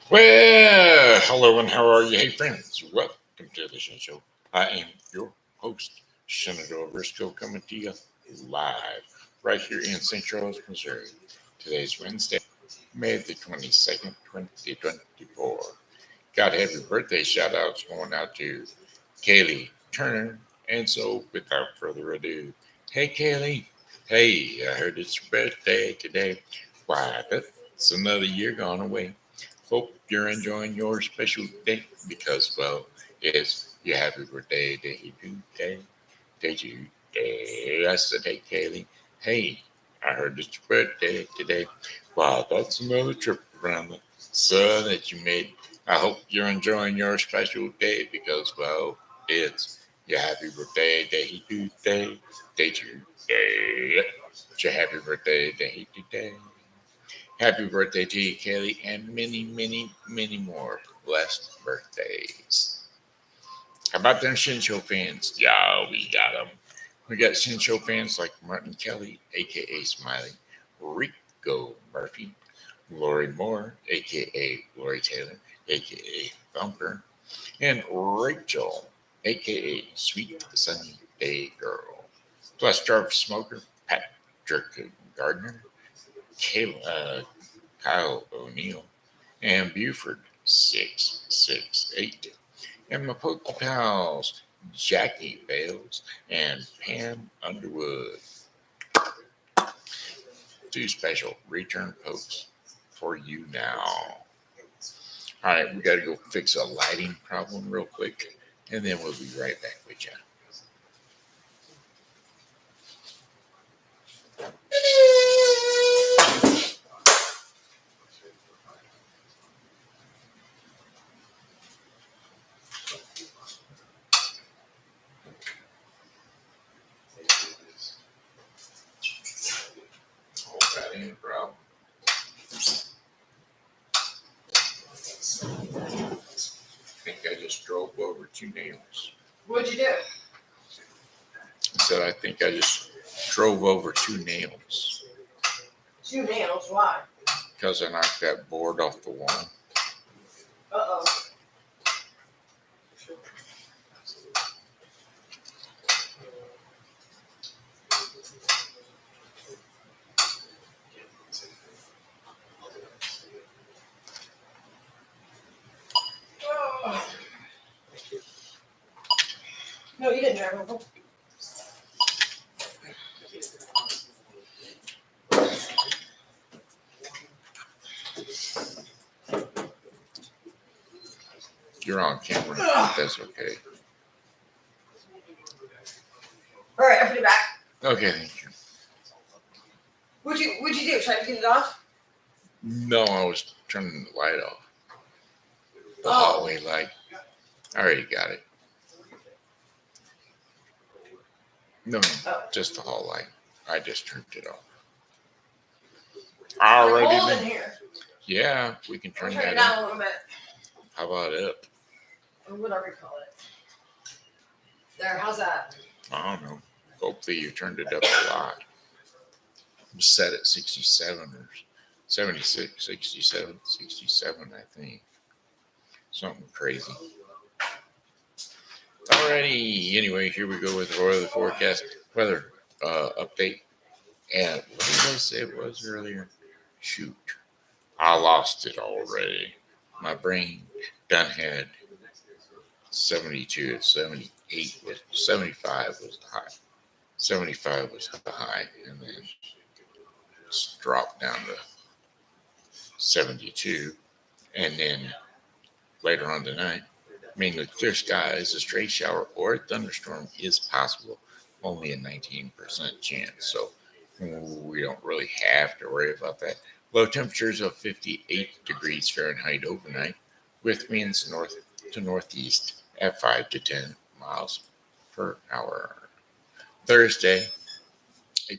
Well, hello and how are you? Hey, friends, welcome to the Shen Show. I am your host, Senator Briscoe, coming to you live right here in St. Charles, Missouri. Today's Wednesday, May the 22nd, 2024. Got happy birthday shout outs going out to Kaylee Turner. And so, without further ado, hey, Kaylee. Hey, I heard it's your birthday today. Why, that's another year gone away. Hope you're enjoying your special day because, well, it's your happy birthday day today. Day today. I said, hey, Kaylee. Hey, I heard it's your birthday today. Wow, that's another trip around the sun that you made. I hope you're enjoying your special day because, well, it's your happy birthday day today. Day today. It's your happy birthday day today. Happy birthday to you, Kelly, and many, many, many more blessed birthdays. How about them Shin Show fans? Yeah, we got them. We got Shin Show fans like Martin Kelly, a.k.a. Smiley, Rico Murphy, Lori Moore, a.k.a. Lori Taylor, a.k.a. Thumper, and Rachel, a.k.a. Sweet Sunny Day Girl. Plus Jarvis Smoker, Patrick Gardner, Kayla, Kyle O'Neill, and Buford 668. And my Pokey Pals Jackie Bales and Pam Underwood. Two special return pokes for you now. All right, we got to go fix a lighting problem real quick, and then we'll be right back with you. Hope that ain't a problem. I think I just drove over two nails. What'd you do? I said I think I just drove over two nails. 2 nails. Why? Because I knocked that board off the wall. Uh-oh. Oh. No, you didn't drive over. You're on camera. That's okay. All right, I put it back. Okay, thank you. What'd you do? Try to get it off? No, I was turning the light off. The Oh. hallway light. I already got it. No, just the hall light. I just turned it off. Already Alrighty in then. here. Yeah, we can I'll turn turn it that down up. a little bit. How about up? Or whatever you call it. There, how's that? I don't know. Hopefully you turned it up a lot. I'm set at 67 or 76, 67, 67, I think. Something crazy. Alrighty. Anyway, here we go with the weather forecast. Weather update. And what did I say it was earlier? Shoot. I lost it already. My brain done had 72, 78 was 75 was the high. 75 was the high, and then it's dropped down to 72. And then later on tonight, mainly clear skies, a stray shower or a thunderstorm is possible, only a 19% chance. So we don't really have to worry about that. Low temperatures of 58 degrees Fahrenheit overnight, with winds north to northeast at 5 to 10 miles per hour. Thursday, May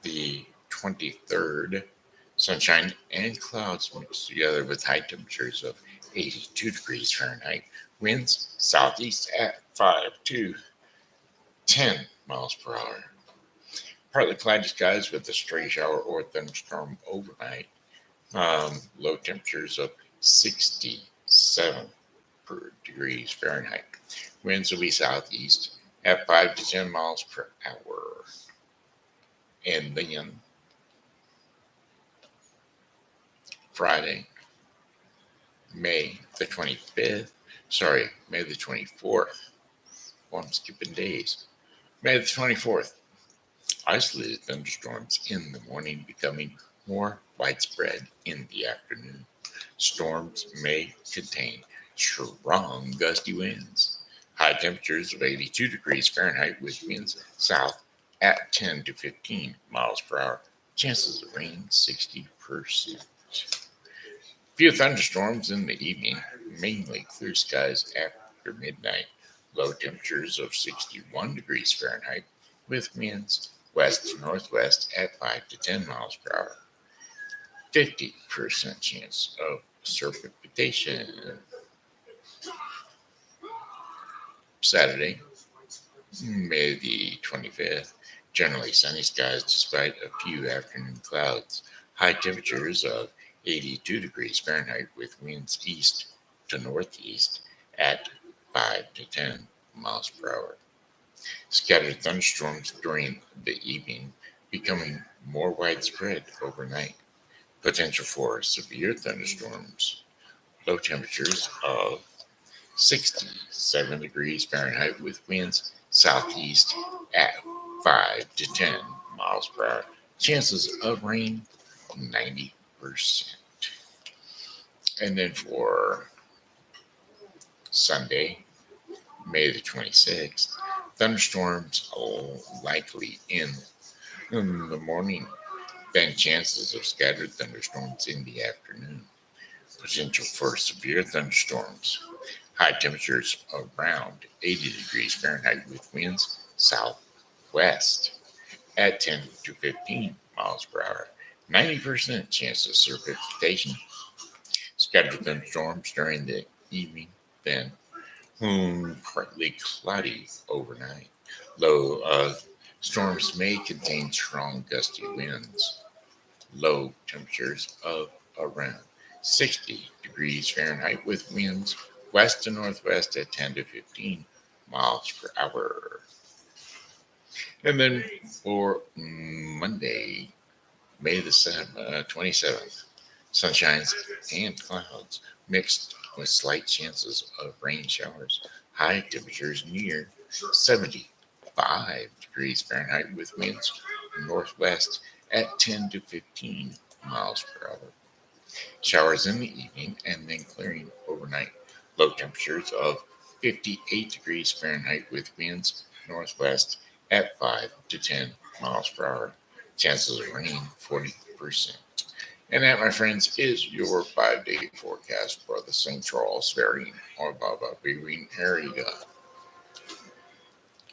the 23rd, sunshine and clouds mixed together with high temperatures of 82 degrees Fahrenheit, winds southeast at 5 to 10 miles per hour. Partly cloudy skies with a stray shower or thunderstorm overnight. Low temperatures of 67 degrees Fahrenheit. Winds will be southeast at 5 to 10 miles per hour. And then Friday, May the 25th, May the 24th. Oh, I'm skipping days. May the 24th, isolated thunderstorms in the morning, becoming more widespread in the afternoon. Storms may contain strong gusty winds. High temperatures of 82 degrees Fahrenheit with winds south at 10 to 15 miles per hour. Chances of rain 60%. Few thunderstorms in the evening, mainly clear skies after midnight. Low temperatures of 61 degrees Fahrenheit with winds west to northwest at 5 to 10 miles per hour. 50% chance of precipitation. Saturday, May the 25th. Generally sunny skies despite a few afternoon clouds. High temperatures of 82 degrees Fahrenheit with winds east to northeast at 5 to 10 miles per hour. Scattered thunderstorms during the evening, becoming more widespread overnight. Potential for severe thunderstorms. Low temperatures of 67 degrees Fahrenheit with winds southeast at 5 to 10 miles per hour. Chances of rain 90%. And then for Sunday, May the 26th, thunderstorms likely in the morning, then chances of scattered thunderstorms in the afternoon. Potential for severe thunderstorms. High temperatures around 80 degrees Fahrenheit with winds southwest at 10 to 15 miles per hour. 90% chance of precipitation. Scattered thunderstorms during the evening, then partly cloudy overnight. Low storms may contain strong gusty winds. Low temperatures of around 60 degrees Fahrenheit with winds west to northwest at 10 to 15 miles per hour. And then for Monday, May the 27th, sunshines and clouds mixed with slight chances of rain showers. High temperatures near 75 degrees Fahrenheit with winds northwest at 10 to 15 miles per hour. Showers in the evening and then clearing overnight. Low temperatures of 58 degrees Fahrenheit with winds northwest at 5 to 10 miles per hour. Chances of rain 40%. And that, my friends, is your 5-day forecast for the St. Charles varying or Baba viewing area.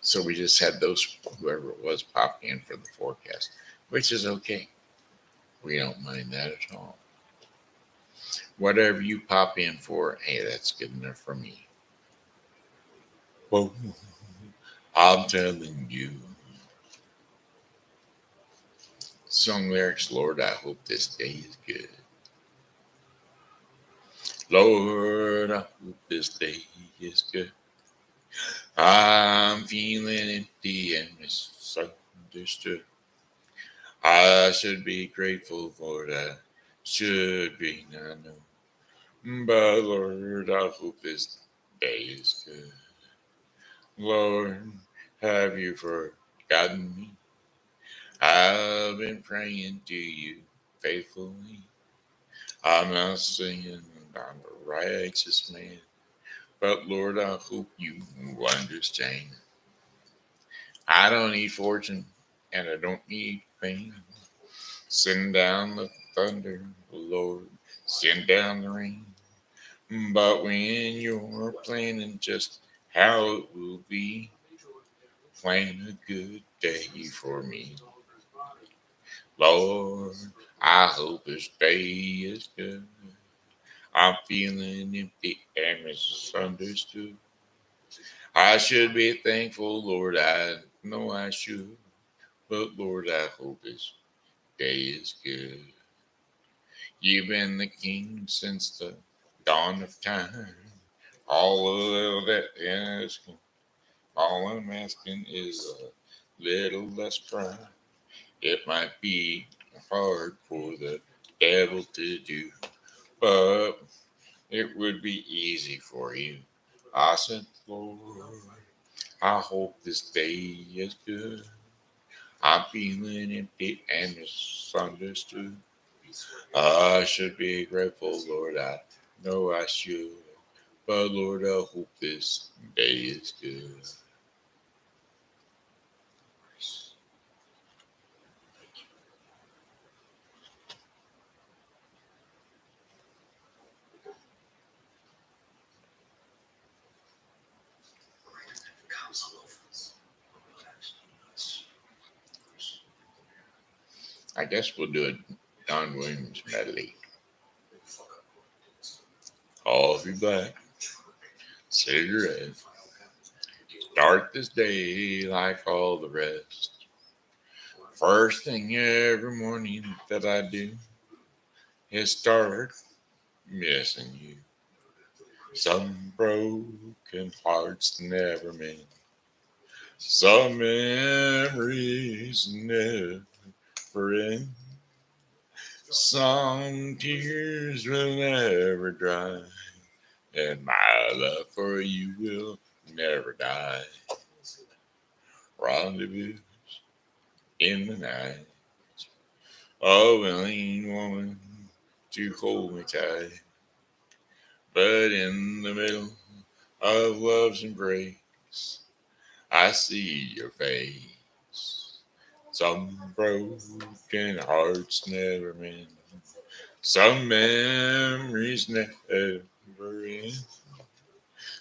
So we just had those, whoever it was, pop in for the forecast, which is okay. We don't mind that at all. Whatever you pop in for, hey, that's good enough for me. Well, I'm telling you. Song lyrics, Lord, I hope this day is good. Lord, I hope this day is good. I'm feeling empty and misunderstood. I should be grateful for that. Should be, I know. But Lord, I hope this day is good. Lord, have you forgotten me? I've been praying to you faithfully. I'm not saying I'm a righteous man, but Lord, I hope you understand. I don't need fortune and I don't need fame. Send down the thunder, Lord, send down the rain. But when you're planning just how it will be, plan a good day for me. Lord, I hope this day is good. I'm feeling empty and misunderstood. I should be thankful, Lord, I know I should. But Lord, I hope this day is good. You've been the king since the dawn of time. All of that is, all I'm asking is a little less pride. It might be hard for the devil to do, but it would be easy for you. I said, Lord, I hope this day is good. I'm feeling empty and misunderstood. I should be grateful, Lord. I know I should. But Lord, I hope this day is good. I guess we'll do a Don Williams medley. Coffee black, cigarette. Start this day like all the rest. First thing every morning that I do is start missing you. Some broken hearts never mend. Some memories never end. Some tears will never dry. And my love for you will never die. Rendezvous in the night. A willing woman to hold me tight. But in the middle of love's embrace, I see your face. Some broken hearts never mend. Some memories never end.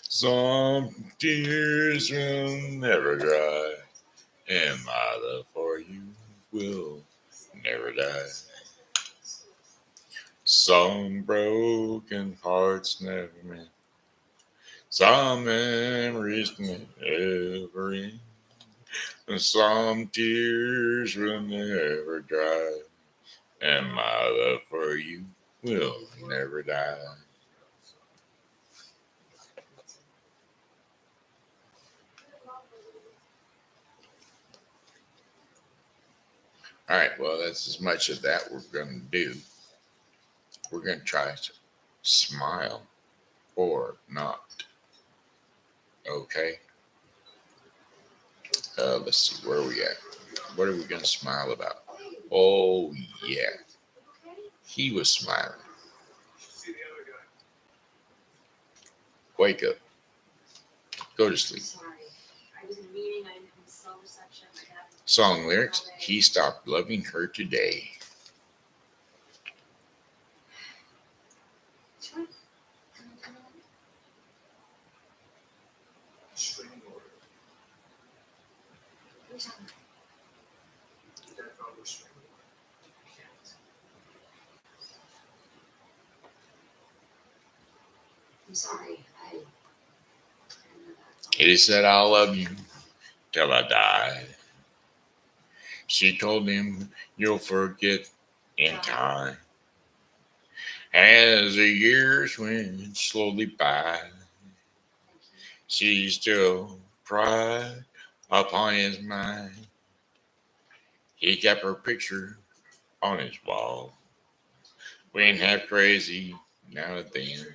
Some tears will never dry. And my love for you will never die. Some broken hearts never mend. Some memories never end. And some tears will never dry. And my love for you will never die. All right, well, that's as much of that we're going to do. We're going to try to smile or not. Okay? Let's see, where are we at? What are we going to smile about? Oh, yeah. He was smiling. Wake up. Go to sleep. Song lyrics: He stopped loving her today. I'm sorry. He said, I love you till I die. She told him, you'll forget in time. As the years went slowly by, she still cried upon his mind. He kept her picture on his wall. Went half crazy now and then,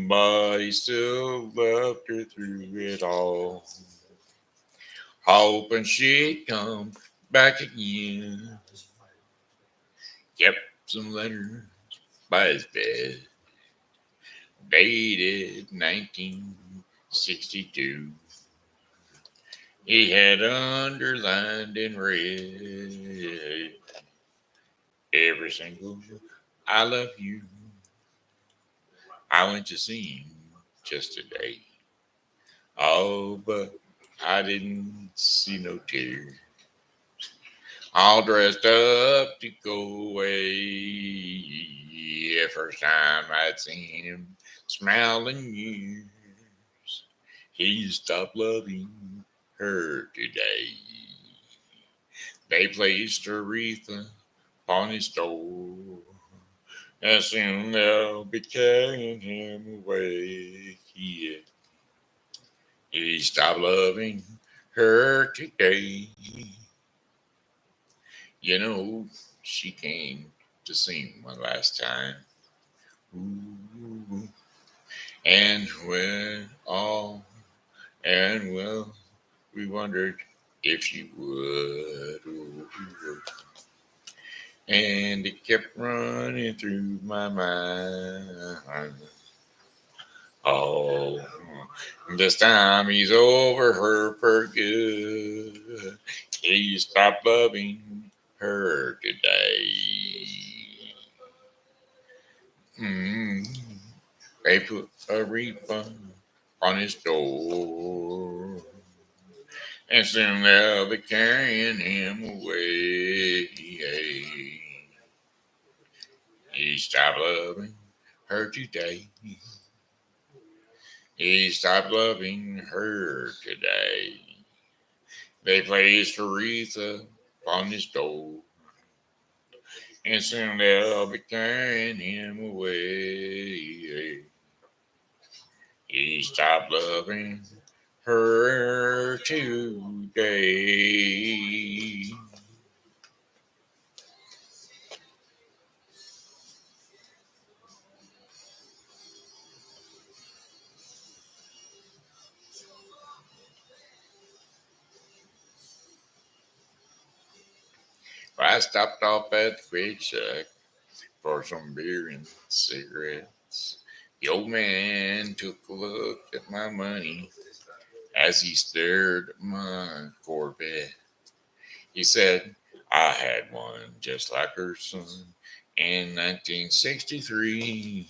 but he still loved her through it all. Hoping she'd come back again. Kept some letters by his bed, dated 1962. He had underlined in red every single I love you. I went to see him just today. Oh, but I didn't see no tears. All dressed up to go away. Yeah, first time I'd seen him smile in years. He stopped loving her today. They placed a wreath upon his door. And soon they'll be carrying him away. Yeah. He stopped loving her today. You know, she came to see me one last time. Ooh. And when all and well, we wondered if she would. Ooh. And it kept running through my mind. Oh, this time he's over her for good. He stopped loving her today. Mm. They put a refund on his door. And soon they'll be carrying him away. He stopped loving her today. He stopped loving her today. They placed Aretha on his door. And soon they'll be carrying him away. He stopped loving her today. I stopped off at the Quick Shack for some beer and cigarettes. The old man took a look at my money as he stared at my Corvette. He said, I had one just like her son in 1963.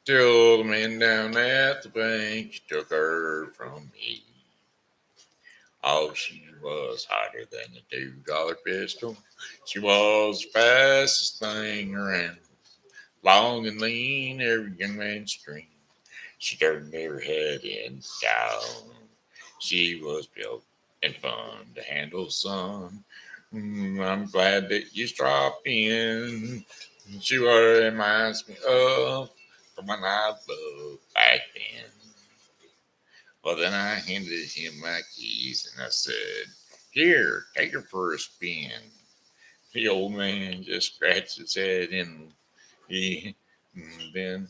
Till the man down at the bank took her from me. Oh, she was hotter than a $2 pistol. She was the fastest thing around. Long and lean, every young man's dream. She turned her head and down. She was built and fun to handle, son. I'm glad that you dropped in. She reminds me of the one I loved back then. Well, then I handed him my keys and I said, Here, take her for a spin. The old man just scratched his head and he then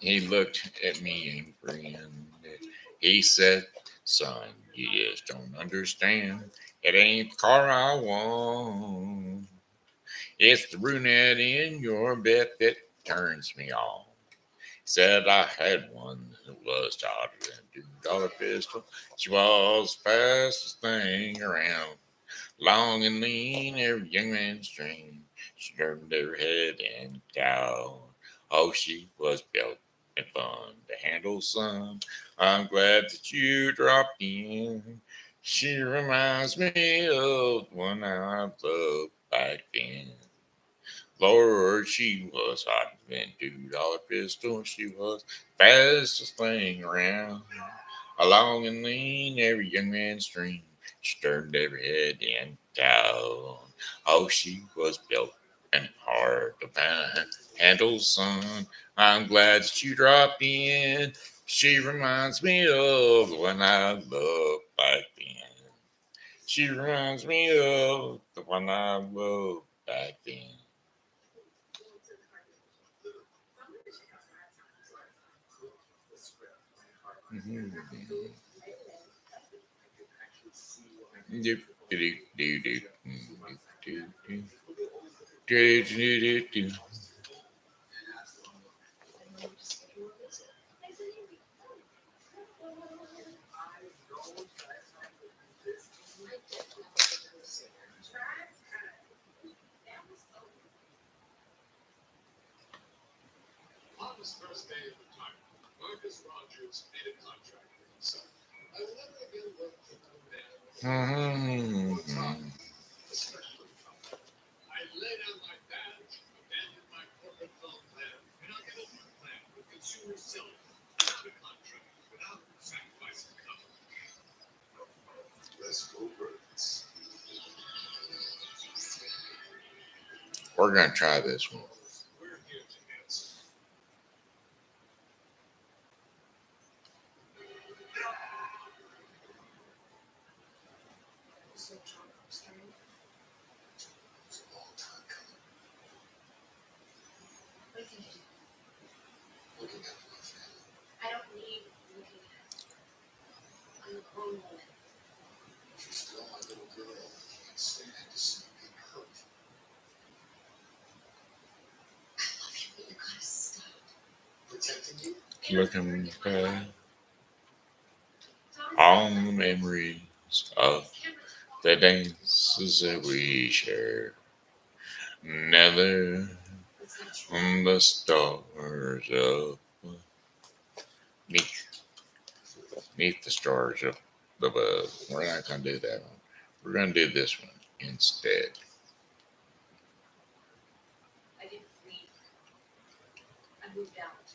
he looked at me and grinned. He said, Son, you just don't understand. It ain't the car I want. It's the brunette in your bed that turns me on. Said I had one that was hotter than $2 pistol. She was the fastest thing around. Long and lean, every young man's dream. She turned her head and down. Oh, she was built and fun to handle, son. I'm glad that you dropped in. She reminds me of one I loved back then. Lord, she was hotter than $2 pistol. She was fastest thing around. Along and lean, every young man's dream. She turned every head and down. Oh, she was built and hard to handle, son. I'm glad that you dropped in. She reminds me of the one I loved back then. She reminds me of the one I loved back then. Mhm. Doop, doop, doop, doop, doop, doop, doop, doop, doop, doop. Mhm. we're going to try this one. I don't need looking at. I'm a grown woman. She's still my little girl. I can't stand to see you get hurt. I love you, but you gotta stop. Protecting you? Looking back on the memories of the dances that we shared. Never on the stars up. Neath the stars up above. We're not going to do that one. We're going to do this one instead. I didn't leave. I moved out.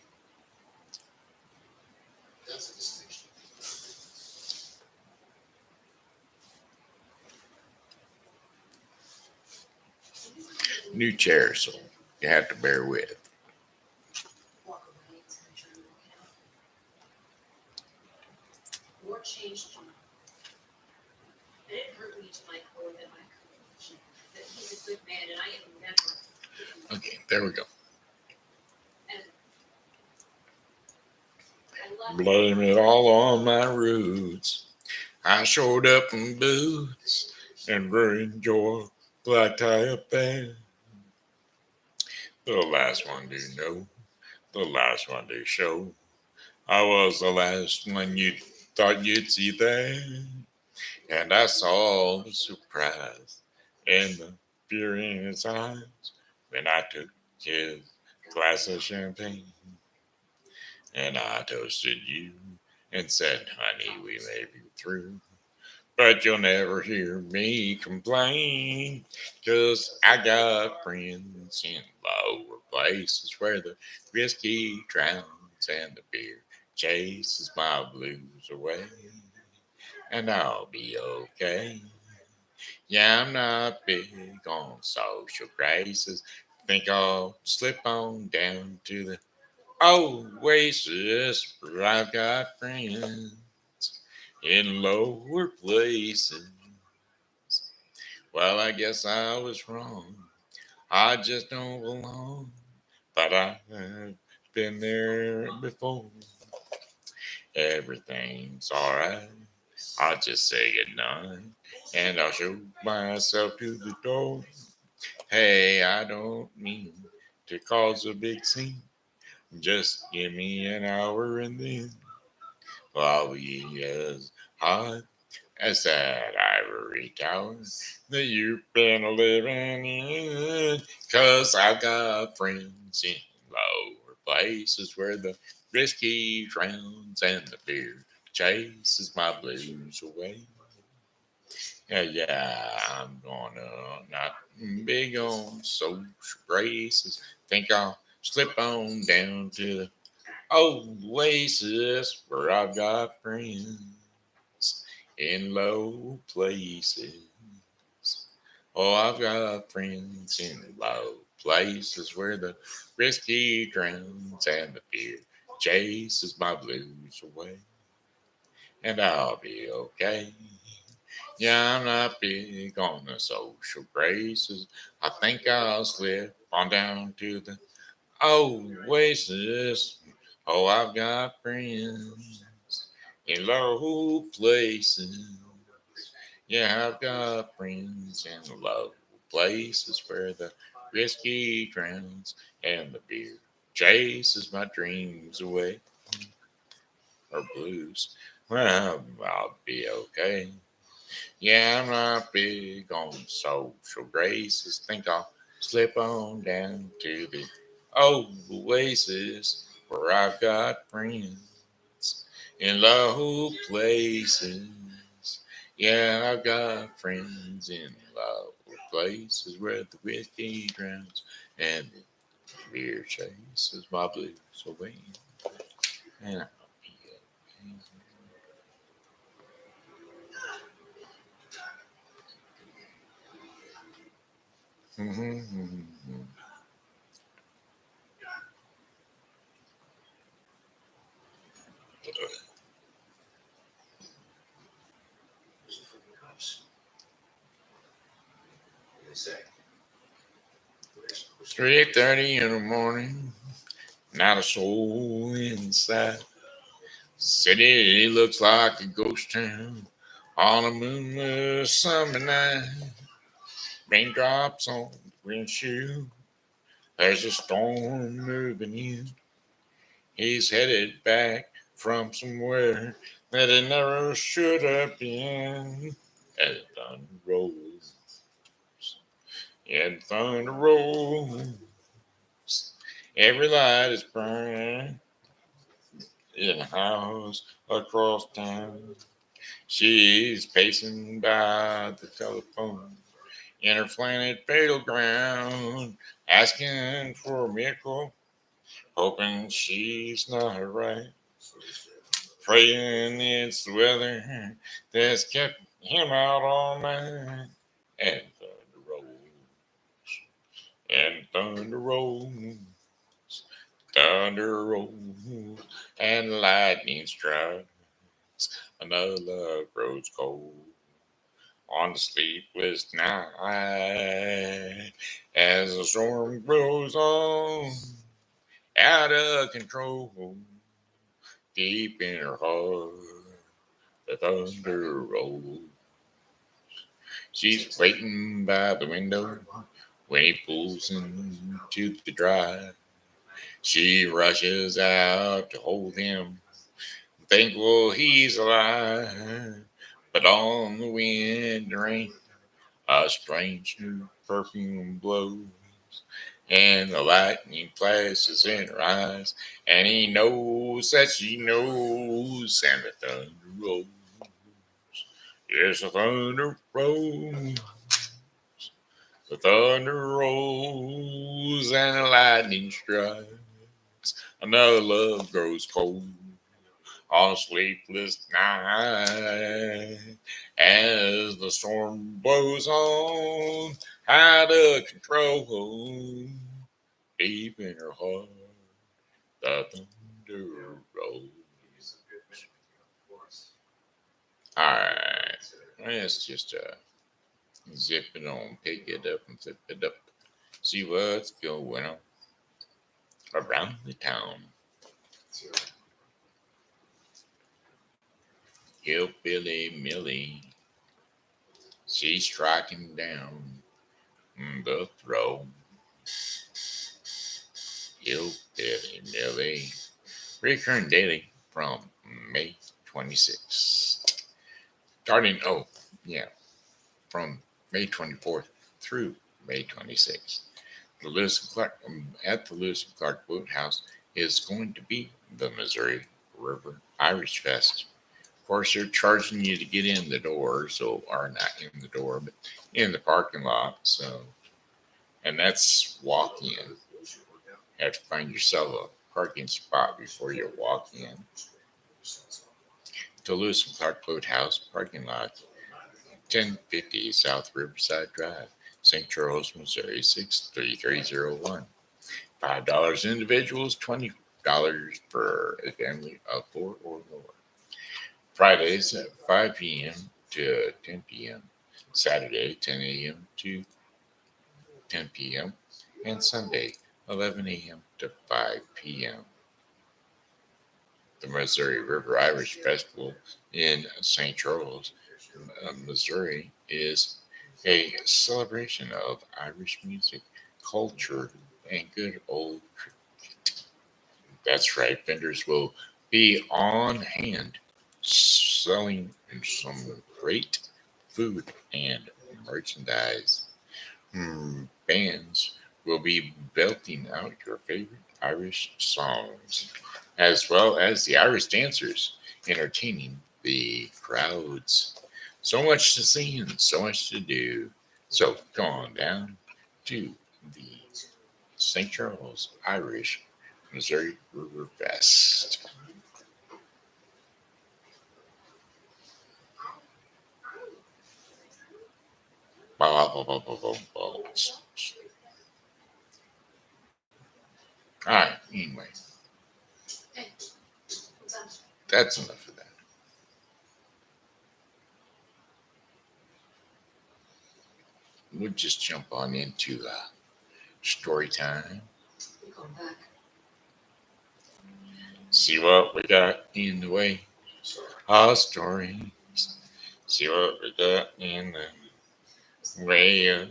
That's a distinction. New chair, so you have to bear with. Walk away. It's gonna try to work it out. War changed you. It didn't hurt me to like more than my conclusion that he's a good man, and I am never. Okay, there we go. And I love Blame it all on my roots. I showed up in boots and wearing your black tie up there. The last one to know, the last one to show. I was the last one you thought you'd see there. And I saw the surprise and the fear in his eyes when I took his glass of champagne. And I toasted you and said, honey, we may be through. But you'll never hear me complain, 'cause I got friends in lower places where the whiskey drowns and the beer chases my blues away. And I'll be okay. Yeah, I'm not big on social graces. Think I'll slip on down to the oasis where I've got friends in lower places. Well, I guess I was wrong. I just don't belong. But I've been there before. Everything's alright. I'll just say goodnight. And I'll show myself to the door. Hey, I don't mean to cause a big scene. Just give me an hour and then I'll be as hot as that ivory tower that you've been living in. 'Cause I've got friends in lower places where the whiskey drowns and the beer chases my blues away. Yeah, I'm gonna not big on social graces. Think I'll slip on down to the oasis where I've got friends in low places. Oh, I've got friends in low places where the whiskey drowns and the beer chases my blues away. And I'll be okay. Yeah, I'm not big on the social graces. I think I'll slip on down to the oasis. Oh, I've got friends in low places. Yeah, I've got friends in low places where the whiskey drowns and the beer chases my dreams away. Or blues. Well, I'll be okay. Yeah, I'm not big on social graces. Think I'll slip on down to the oasis where I've got friends in low places. Yeah, I've got friends in low places where the whiskey drowns and the beer chases my blues away. And I'll be okay. Where's the fucking cops? What do they say? Where's 3:30 in the morning, not a soul inside. City looks like a ghost town on a moonless summer night. Raindrops on the windshield. There's a storm moving in. He's headed back from somewhere that he never should have been. As the thunder rolls, and thunder rolls. Every light is burning in a house across town. She's pacing by the telephone in her planet fatal ground, asking for a miracle, hoping she's not right. Praying it's the weather that's kept him out all night. And thunder rolls, and thunder rolls, thunder rolls, and lightning strikes. Another love grows cold on the sleepless night as the storm grows on out of control. Deep in her heart, the thunder rolls. She's waiting by the window when he pulls into the drive. She rushes out to hold him, thankful he's alive. But on the wind and rain, a strange new perfume blows, and the lightning flashes in her eyes, and he knows that she knows, and the thunder rolls. Yes, the thunder rolls. The thunder rolls, and the lightning strikes. Another love grows cold on a sleepless night as the storm blows on out of control. Deep in her heart, the thunder rolls. Alright, let's just zip it on, pick it up and flip it up. See what's going on around the town. Hillbilly Millie, she's striking down the throw. Hillbilly Millie, recurring daily from May 26th. Starting, from May 24th through May 26th. The Lewis and Clark at the Lewis and Clark Boathouse is going to be the Missouri River Irish Fest. Of course, they're charging you to get in the door, or not in the door, but in the parking lot. So, and that's walk in. You have to find yourself a parking spot before you walk in. To Lewis and Clark Boathouse parking lot, 1050 South Riverside Drive, St. Charles, Missouri 63301. $5 individuals, $20 for a family of 4 or more. Fridays at 5 p.m. to 10 p.m. Saturday 10 a.m. to 10 p.m. and Sunday 11 a.m. to 5 p.m. The Missouri River Irish Festival in St. Charles, Missouri is a celebration of Irish music, culture, and good old cricket. That's right, vendors will be on hand selling some great food and merchandise. Bands will be belting out your favorite Irish songs, as well as the Irish dancers entertaining the crowds. So much to see and so much to do. So come on down to the St. Charles Irish Missouri River Fest. All right. Anyway, Hey, what's up? that's enough of that. We'll just jump on into story time. You going back? See what we got in the way. Our story. See what we got in the way.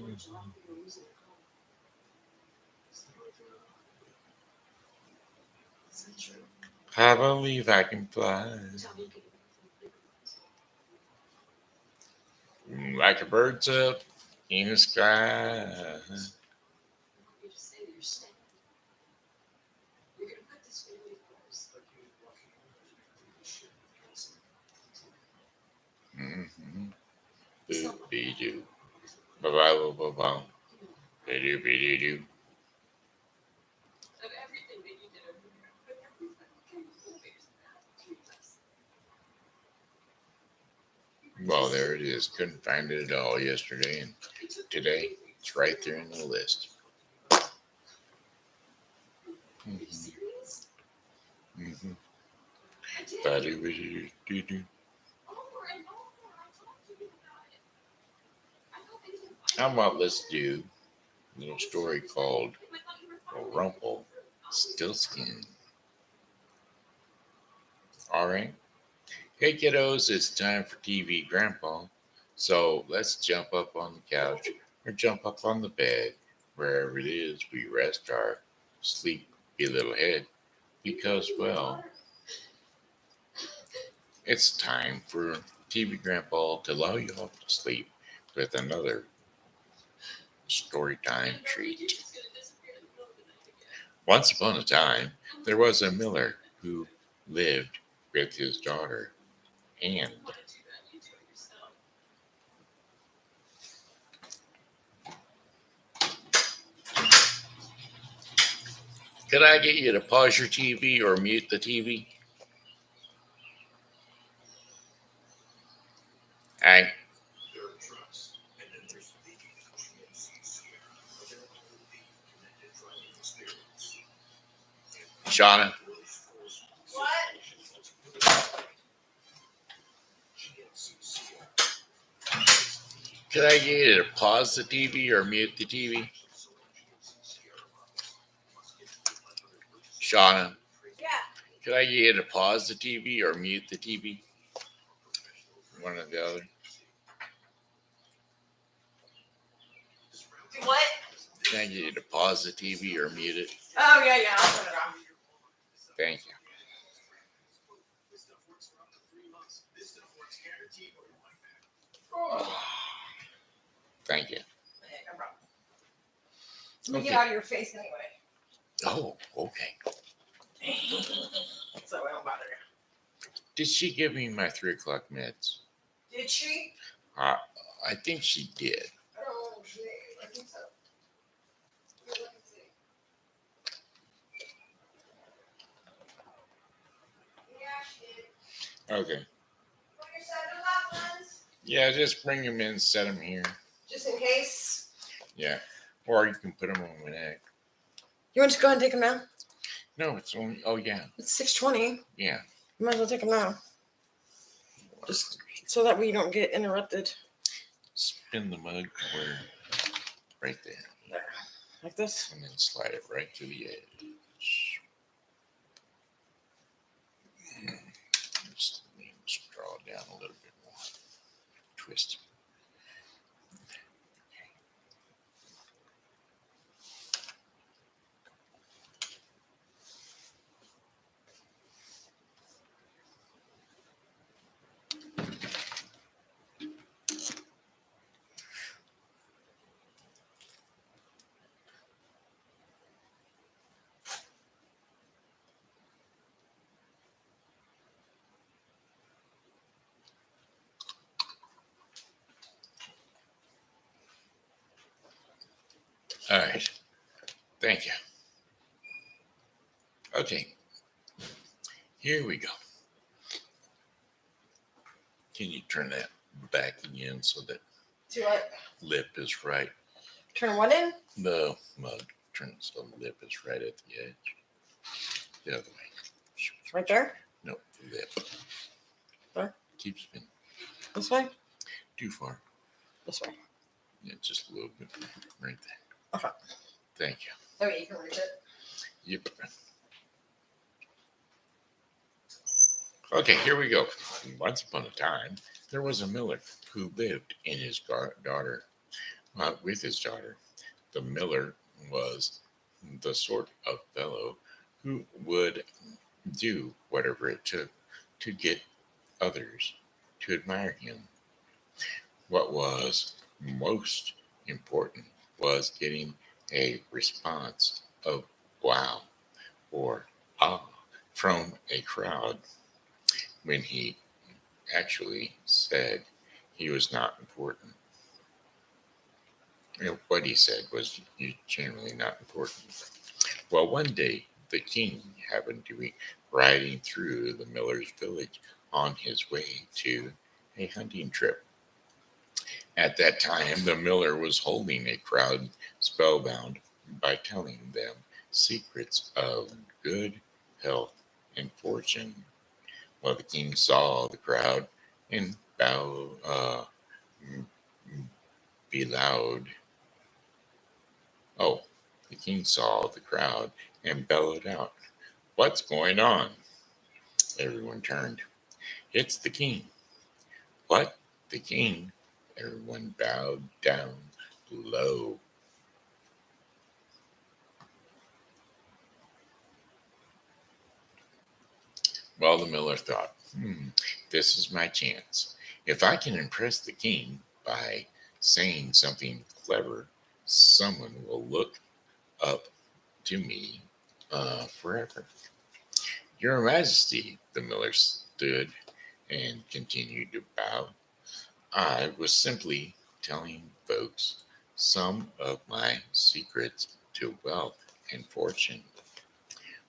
I believe I can fly like a bird's up in the sky. Mm-hmm. Be do. Ba ba ba ba. Be do be do. Well, there it is. Couldn't find it at all yesterday, and today it's right there in the list. Mm-hmm. Mm-hmm. Ba-do-ba-do-do-do. How about let's do a little story called Rumple Stillskin. All right. Hey kiddos, it's time for TV Grandpa. So let's jump up on the couch or jump up on the bed, wherever it is we rest our sleepy little head, because, well, it's time for TV Grandpa to lull you off to sleep with another story time treat. Once upon a time, there was a miller who lived with his daughter, and could I get you to pause your TV or mute the TV? Hank, Shauna, could I get you to pause the TV or mute the TV? Shauna, could I get you to pause the TV or mute the TV? One or the other. What? Can I get you to pause the TV or mute it? Oh, yeah, I'll turn it off. Thank you. Thank you. No problem. Let me Okay. get out of your face anyway. Oh, okay. So I don't bother you. Did she give me my 3 o'clock meds? Did she? I think she did. Oh, I think so. Let me see. Yeah, she did. Okay. Want your set of ones? Yeah, just bring them in, set them here. Just in case. Yeah. Or you can put them on my neck. You want to go ahead and take them now? No, it's only, oh, yeah. It's 6:20. Yeah. You might as well take them now. Just so that we don't get interrupted. Spin the mug to where, right there. There. Like this. And then slide it right to the edge. Just draw it down a little bit more. Twist. All right. Thank you. Okay. Here we go. Can you turn that back again so that Do what? lip is right? Turn what in? The mug turns so the lip is right at the edge. The other way. Right there? No, lip. There? Keep spinning. This way? Too far. This way. Yeah, just a little bit. Right there. Okay. Thank you. Okay, you can reach it. Yep. Okay, here we go. Once upon a time, there was a miller who lived in his daughter, with his daughter. The miller was the sort of fellow who would do whatever it took to get others to admire him. What was most important was getting a response of wow or ah from a crowd when he actually said he was not important. What he said was generally not important. Well, one day the king happened to be riding through the miller's village on his way to a hunting trip. At that time, the miller was holding a crowd spellbound by telling them secrets of good health and fortune. Well, the king saw the crowd and bellowed. Oh, the king saw the crowd and bellowed out, "What's going on?" Everyone turned. "It's the king." "What? The king?" Everyone bowed down low. Well, the miller thought, this is my chance. If I can impress the king by saying something clever, someone will look up to me forever. "Your Majesty," the miller stood and continued to bow. "I was simply telling folks some of my secrets to wealth and fortune."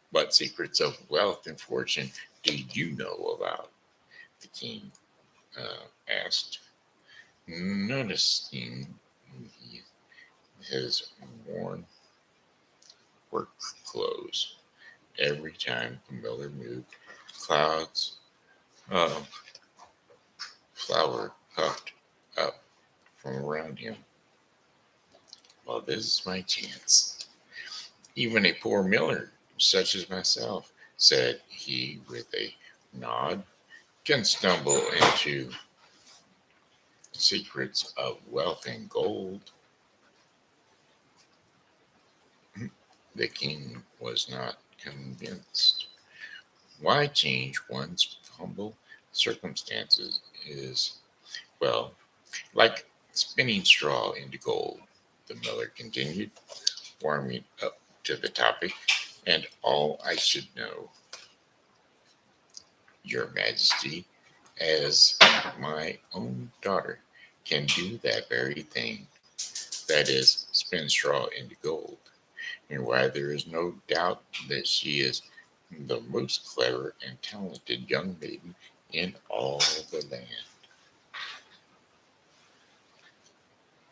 "What secrets of wealth and fortune do you know about?" the king asked, noticing his worn work clothes. Every time the miller moved, clouds of flour puffed up from around him. "Well, this is my chance. Even a poor miller, such as myself," said he with a nod, "can stumble into secrets of wealth and gold." The king was not convinced. Why change one's humble circumstances is, well, like spinning straw into gold, the miller continued, warming up to the topic. "And all I should know, Your Majesty, as my own daughter, can do that very thing, that is, spin straw into gold. And why there is no doubt that she is the most clever and talented young maiden in all the land."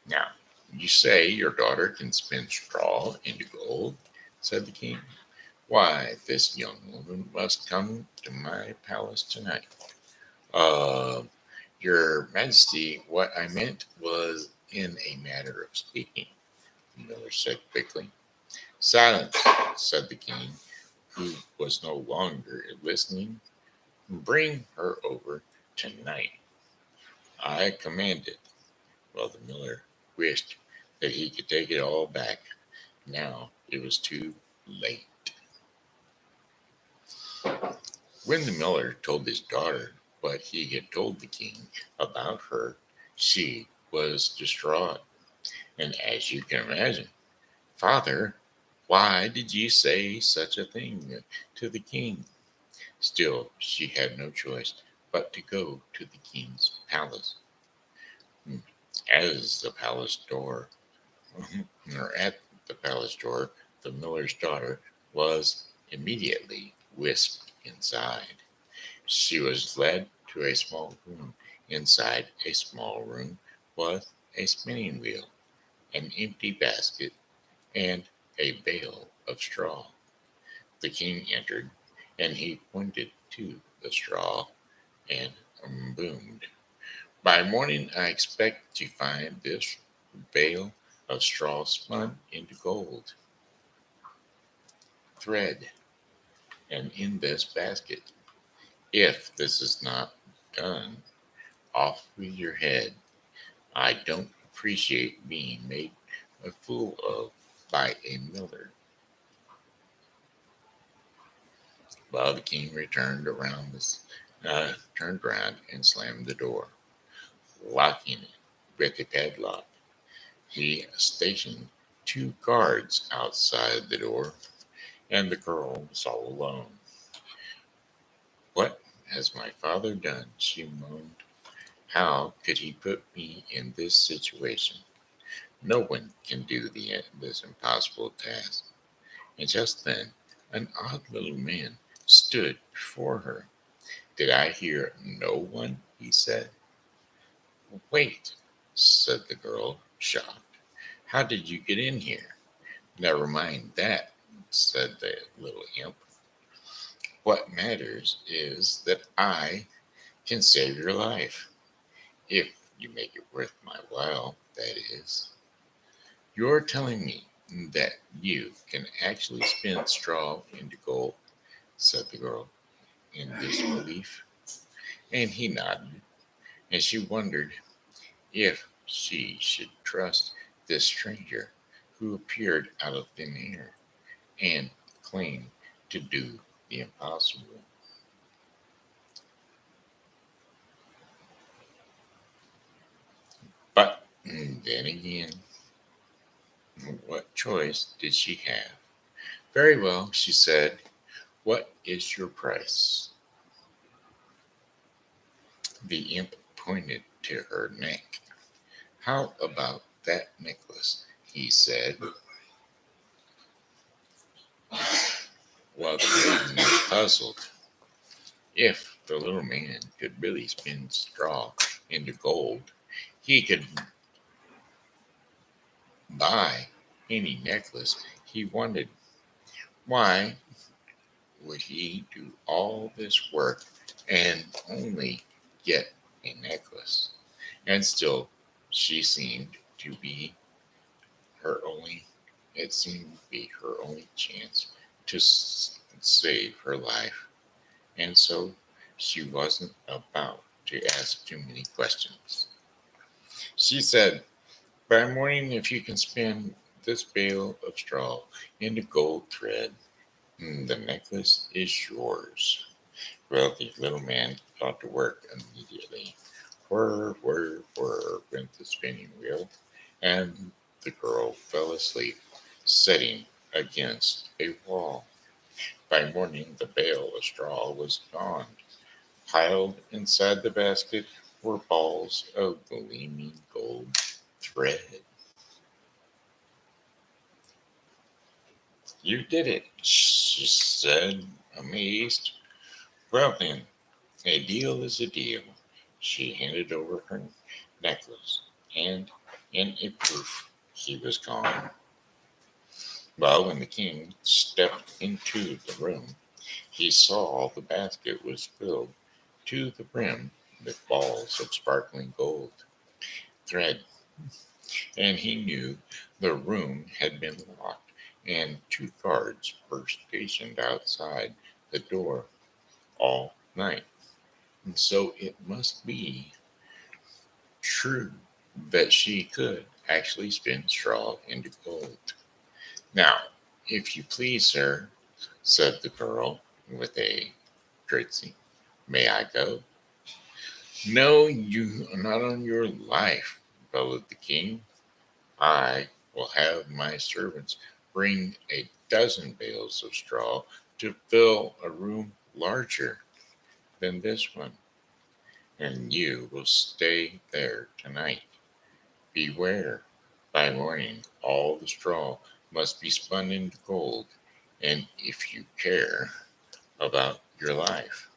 "Now, you say your daughter can spin straw into gold," said the king. "Why, this young woman must come to my palace tonight." Uh, Your Majesty, what I meant was in a matter of speaking," the miller said quickly. "Silence," said the king, who was no longer listening. "Bring her over tonight. I command it." Well, the miller wished that he could take it all back. Now it was too late. When the miller told his daughter what he had told the king about her, she was distraught. And as you can imagine, "Father, why did you say such a thing to the king?" Still, she had no choice but to go to the king's palace. As the palace door, or at the palace door, the miller's daughter was immediately whisked inside. She was led to a small room. Inside a small room was a spinning wheel, an empty basket, and a bale of straw. The king entered, and he pointed to the straw and boomed. By morning, I expect to find this bale of straw spun into gold thread and in this basket. If this is not done, off with your head. I don't appreciate being made a fool of by a miller. Well, the king turned around and slammed the door, locking it with a padlock. He stationed two guards outside the door, and the girl was all alone. What has my father done? She moaned. How could he put me in this situation? No one can do this impossible task. And just then, an odd little man stood before her. Did I hear no one? He said. Wait, said the girl, shocked. How did you get in here? Never mind that, said the little imp. What matters is that I can save your life, if you make it worth my while, that is. You're telling me that you can actually spin straw into gold, said the girl in disbelief. And he nodded, and she wondered if she should trust this stranger who appeared out of thin air and claimed to do the impossible. But then again, what choice did she have? Very well, she said. What is your price? The imp pointed to her neck. How about that necklace? He said. While the maiden was puzzled. If the little man could really spin straw into gold, he could buy any necklace he wanted. Why would he do all this work and only get a necklace? And still, she seemed to be her only, it seemed to be her only chance to save her life. And so she wasn't about to ask too many questions. She said, by morning, if you can spin this bale of straw into gold thread, the necklace is yours. Well, the little man got to work immediately. Whir, whir, whir went the spinning wheel, and the girl fell asleep, sitting against a wall. By morning, the bale of straw was gone. Piled inside the basket were balls of gleaming gold thread. You did it, she said, amazed. Well then, a deal is a deal. She handed over her necklace, and in a poof, he was gone. Well, when the king stepped into the room, he saw the basket was filled to the brim with balls of sparkling gold thread, and he knew the room had been locked, and two guards were stationed outside the door all night. And so it must be true that she could actually spin straw into gold. Now, if you please, sir, said the girl with a curtsy, may I go? No, you not on your life, bellowed the king. I will have my servants bring a dozen bales of straw to fill a room larger than this one, and you will stay there tonight. Beware, by morning all the straw must be spun into gold, and if you care about your life.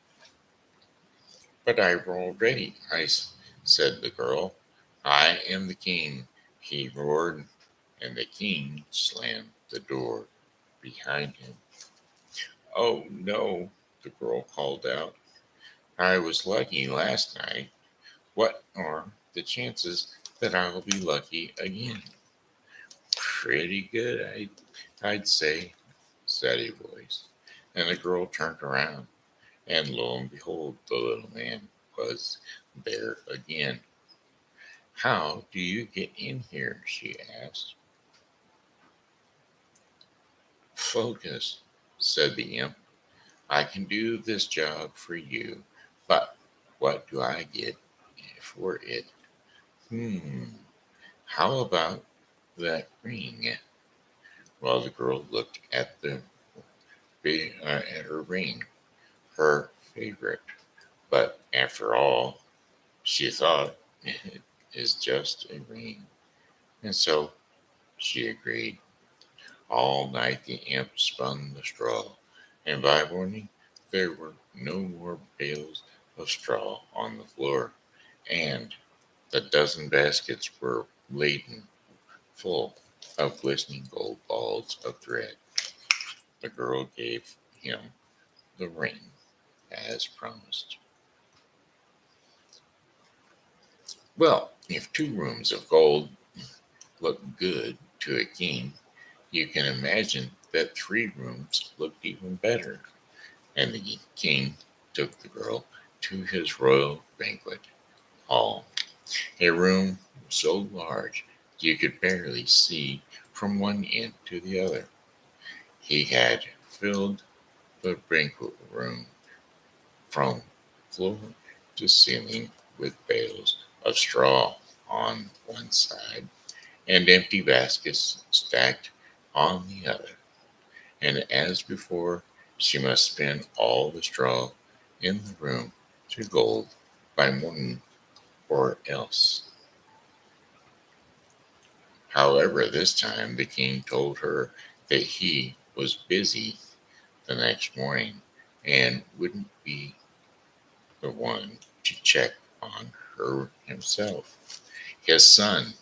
But I've already, said the girl. I am the king, he roared, and the king slammed the door behind him. Oh no, the girl called out. I was lucky last night. What are the chances that I will be lucky again? Pretty good, I'd say, said a voice. And the girl turned around, and lo and behold, the little man was there again. How do you get in here? She asked. Focus, said the imp. I can do this job for you, but what do I get for it? Hmm, how about that ring? Well, the girl looked at at her ring, her favorite. But after all, she thought it is just a ring. And so she agreed. All night the imp spun the straw, and by morning there were no more bales of straw on the floor, and the dozen baskets were laden full of glistening gold balls of thread. The girl gave him the ring as promised. Well, if 2 rooms of gold look good to a king, you can imagine that 3 rooms looked even better. And the king took the girl to his royal banquet hall, a room so large you could barely see from one end to the other. He had filled the banquet room from floor to ceiling with bales of straw on one side and empty baskets stacked on the other. And as before, she must spin all the straw in the room to gold by morning or else. However, this time the king told her that he was busy the next morning and wouldn't be the one to check on her himself. His son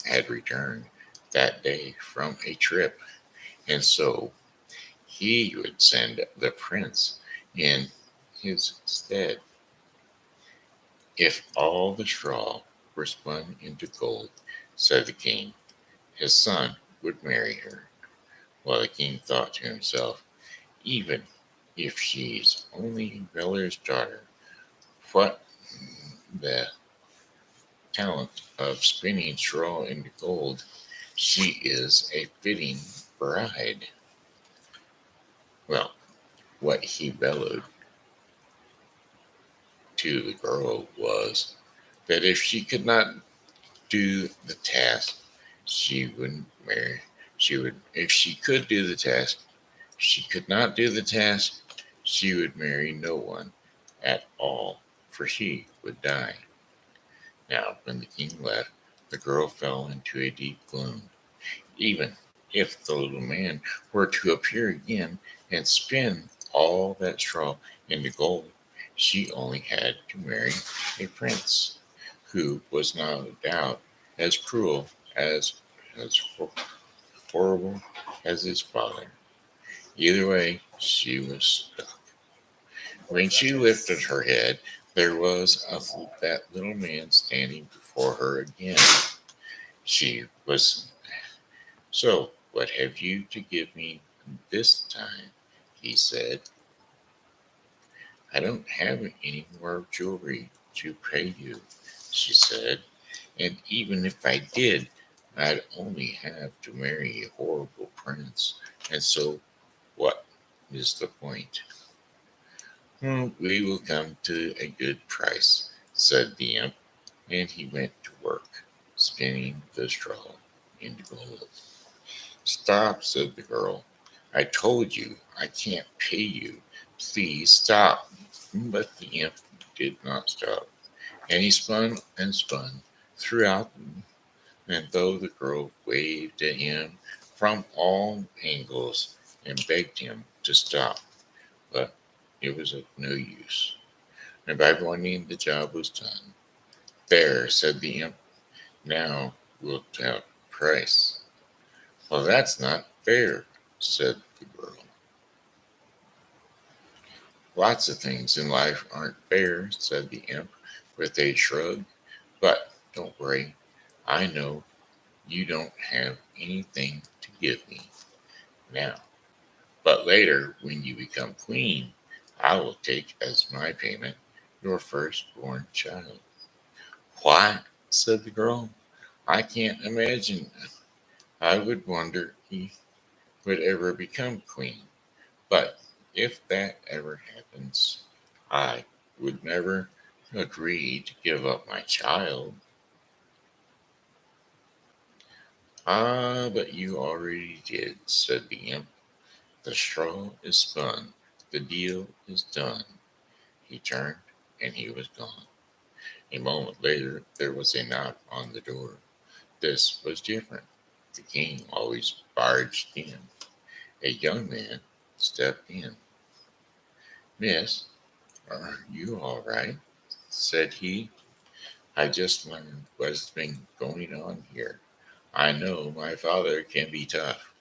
had returned that day from a trip, and so he would send the prince in his stead. If all the straw were spun into gold, said the king, his son would marry her. While the king thought to himself, even if she's only Beller's daughter, what the talent of spinning straw into gold, she is a fitting bride. Well, what he bellowed to the girl was that if she could not do the task, she wouldn't marry. She would, if she could do the task, she could not do the task, she would marry no one at all, for she would die. Now, when the king left, the girl fell into a deep gloom. Even if the little man were to appear again and spin all that straw into gold, she only had to marry a prince who was no doubt as cruel as horrible as his father. Either way, she was stuck. When she lifted her head, there was that little man standing before her again. She was. So, what have you to give me this time? He said. I don't have any more jewelry to pay you, she said. And even if I did, I'd only have to marry a horrible prince. And so, what is the point? We will come to a good price, said the imp, and he went to work, spinning the straw into gold. Stop, said the girl. I told you I can't pay you. Please stop. But the imp did not stop, and he spun and spun throughout, and though the girl waved at him from all angles and begged him to stop, but it was of no use. And by morning the job was done. There, said the imp, now we'll have a price. Well, that's not fair, said the girl. Lots of things in life aren't fair, said the imp with a shrug. But don't worry, I know you don't have anything to give me now. But later, when you become queen, I will take as my payment your firstborn child. What? Said the girl. I can't imagine. I would wonder he would ever become queen. But if that ever happens, I would never agree to give up my child. Ah, but you already did, said the imp. The straw is spun. The deal is done. He turned and he was gone. A moment later, there was a knock on the door. This was different. The king always barged in. A young man stepped in. Miss, are you all right? Said he. I just learned what's been going on here. I know my father can be tough.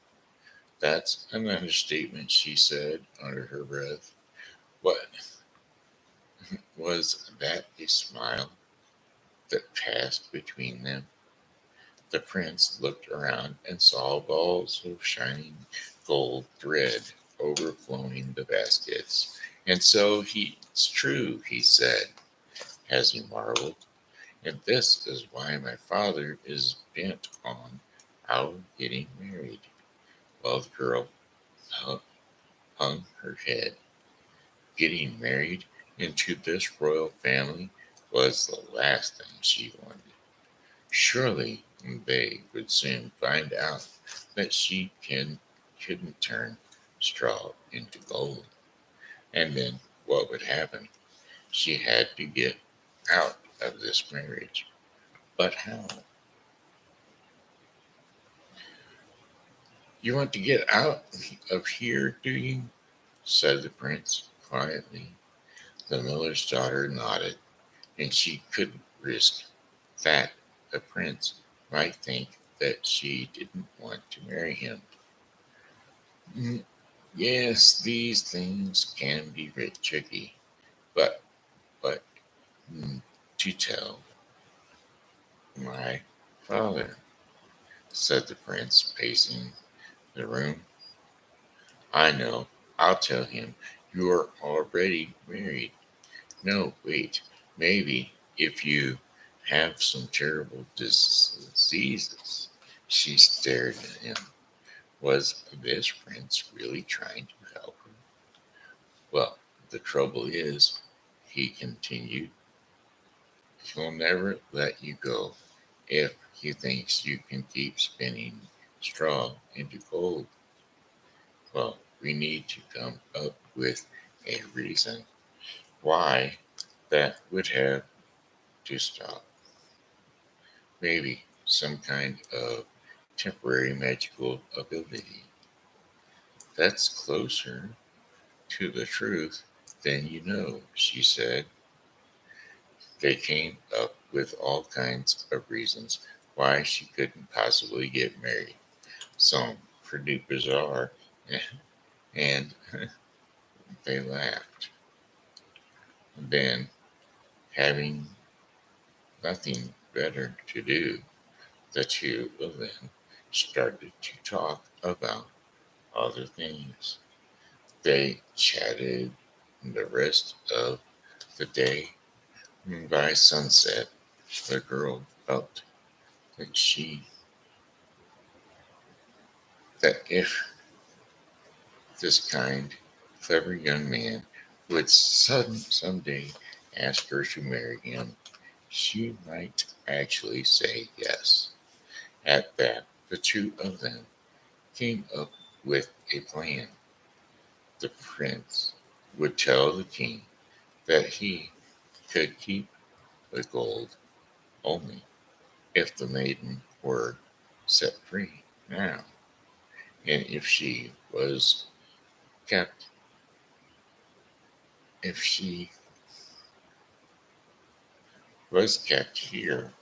That's an understatement, she said under her breath. What was that a smile that passed between them? The prince looked around and saw balls of shining gold thread overflowing the baskets. And so it's true, he said, as he marveled. And this is why my father is bent on our getting married. Well, the girl hung her head. Getting married into this royal family was the last thing she wanted. Surely they would soon find out that couldn't turn straw into gold. And then what would happen? She had to get out of this marriage. But how? You want to get out of here, do you? Said the prince quietly. The miller's daughter nodded, and she couldn't risk that the prince might think that she didn't want to marry him. "Mm, yes, these things can be bit tricky, but what to tell my father?" said the prince, pacing the room. "I know. I'll tell him you're already married. No, wait. Maybe if you have some terrible diseases." She stared at him. Was this prince really trying to help her? "Well, the trouble is," he continued, "he'll never let you go if he thinks you can keep spinning straw into gold. Well, we need to come up with a reason why that would have to stop. Maybe some kind of temporary magical ability. That's closer to the truth than you know," she said. They came up with all kinds of reasons why she couldn't possibly get married. Some pretty bizarre, and they laughed. Then, having nothing better to do, the two of them started to talk about other things. They chatted the rest of the day. By sunset, the girl felt that that if this kind, clever young man would someday ask her to marry him, she might actually say yes. At that, the two of them came up with a plan. The prince would tell the king that he could keep the gold only if the maiden were set free now, and kept, if she was kept here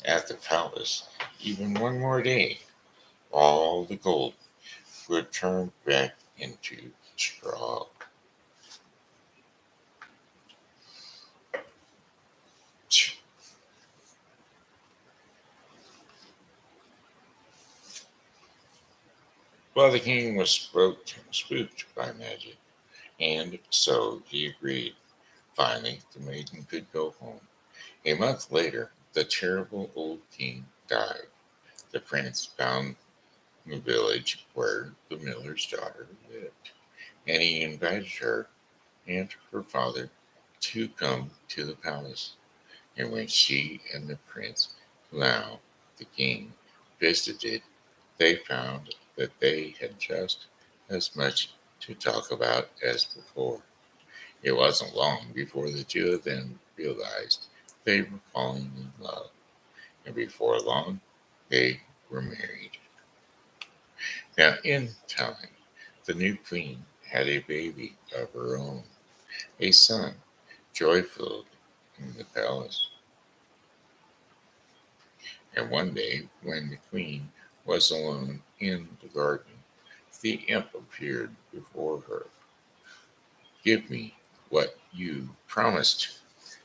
at the palace even one more day, all the gold would turn back into straw. Well, the king was spooked by magic, and so he agreed. Finally, the maiden could go home. A month later, the terrible old king died. The prince found the village where the miller's daughter lived, and he invited her and her father to come to the palace. And when she and the prince, now the king, visited, they found that they had just as much to talk about as before. It wasn't long before the two of them realized they were falling in love, and before long they were married. Now, in time, the new queen had a baby of her own, a son, joy-filled in the palace. And one day, when the queen was alone in the garden, the imp appeared before her. "Give me what you promised,"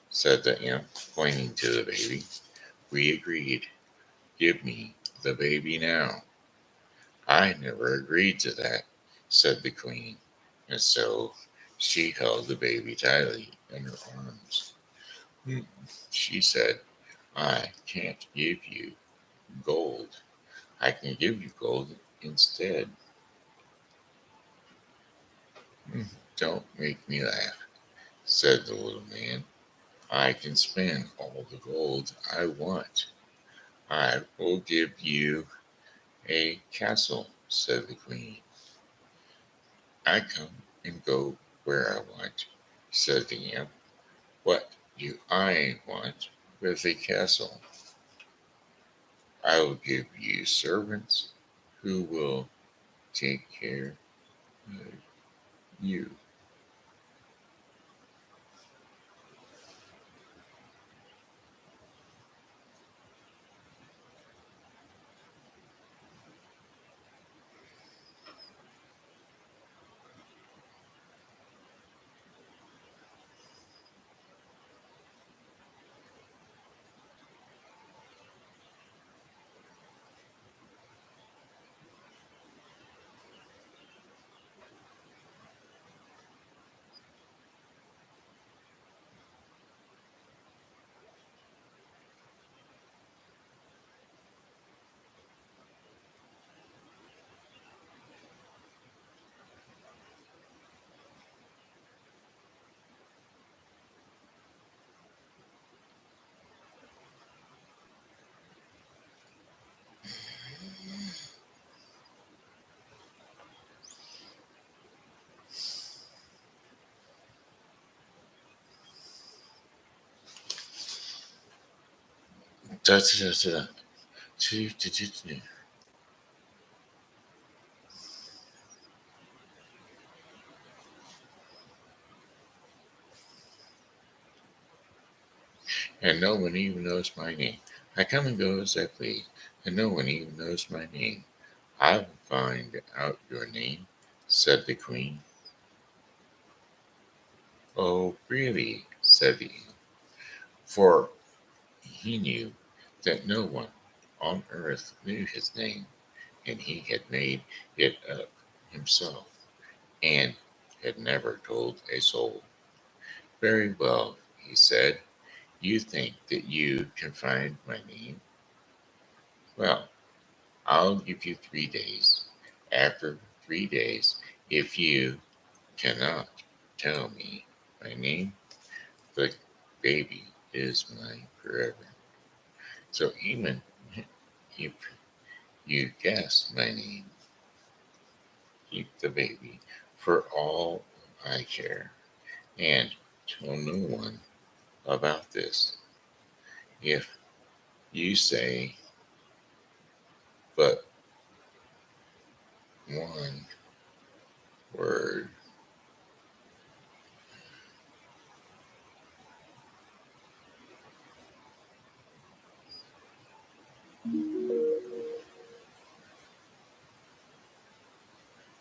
said the imp, pointing to the baby. We agreed. "Give me the baby now." "I never agreed to that," said the queen, and so she held the baby tightly in her arms. "Hmm," she said, "I can't give you gold. I can give you gold instead." "Hmm, don't make me laugh," said the little man. "I can spend all the gold I want. I will give you a castle," said the queen. "I come and go where I want," said the imp. "What do I want with a castle? I will give you servants who will take care of you." Da, da, da, da. Tu, tu, tu, tu. And no one even knows my name. I come and go as I please, and no one even knows my name. "I will find out your name," said the queen. "Oh, really?" said the imp, for he knew that no one on earth knew his name, and he had made it up himself, and had never told a soul. "Very well," he said. "You think that you can find my name? Well, I'll give you 3 days. After 3 days, if you cannot tell me my name, the baby is mine forever. So even if you guess my name, keep the baby for all I care, and tell no one about this. If you say but one word."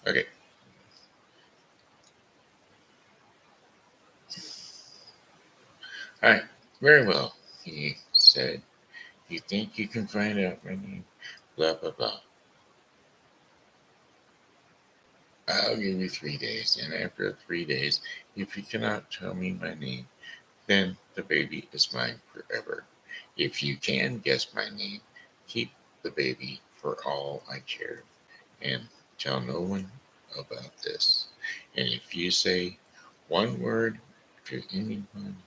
Okay, all right, very well, he said. "You think you can find out my name? Blah, blah, blah." I'll give you 3 days, and after 3 days, if you cannot tell me my name, then the baby is mine forever. If you can guess my name, keep the baby for all I care, and tell no one about this. And if you say one word to anyone,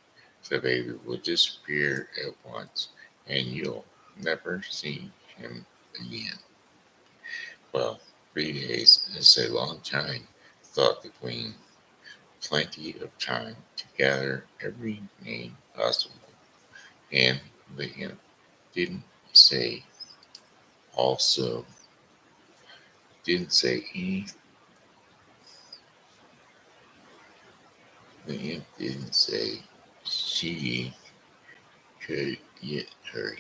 the baby will disappear at once, and you'll never see him again. Well, 3 days is a long time, thought the queen. Plenty of time to gather every name possible. And the imp didn't say also, didn't say any, the imp didn't say she could get hers.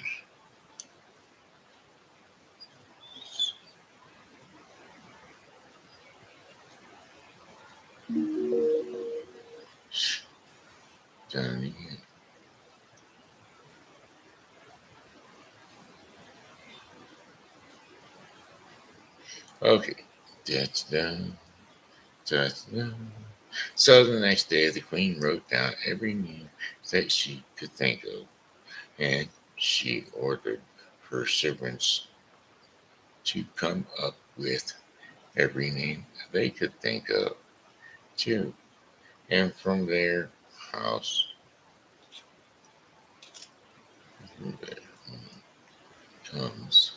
Done it again. Okay, that's done. That's done. So the next day, the queen wrote down every name that she could think of, and she ordered her servants to come up with every name they could think of, too. And from their house, there comes.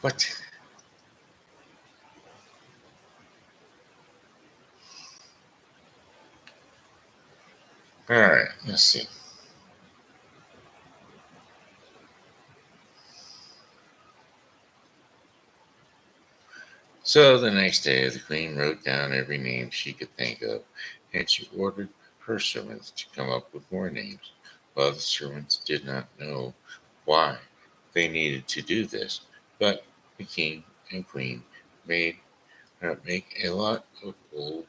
What? All right, let's see. So the next day, the queen wrote down every name she could think of, and she ordered her servants to come up with more names. Well, the servants did not know why they needed to do this, but the king and queen made make a lot of old,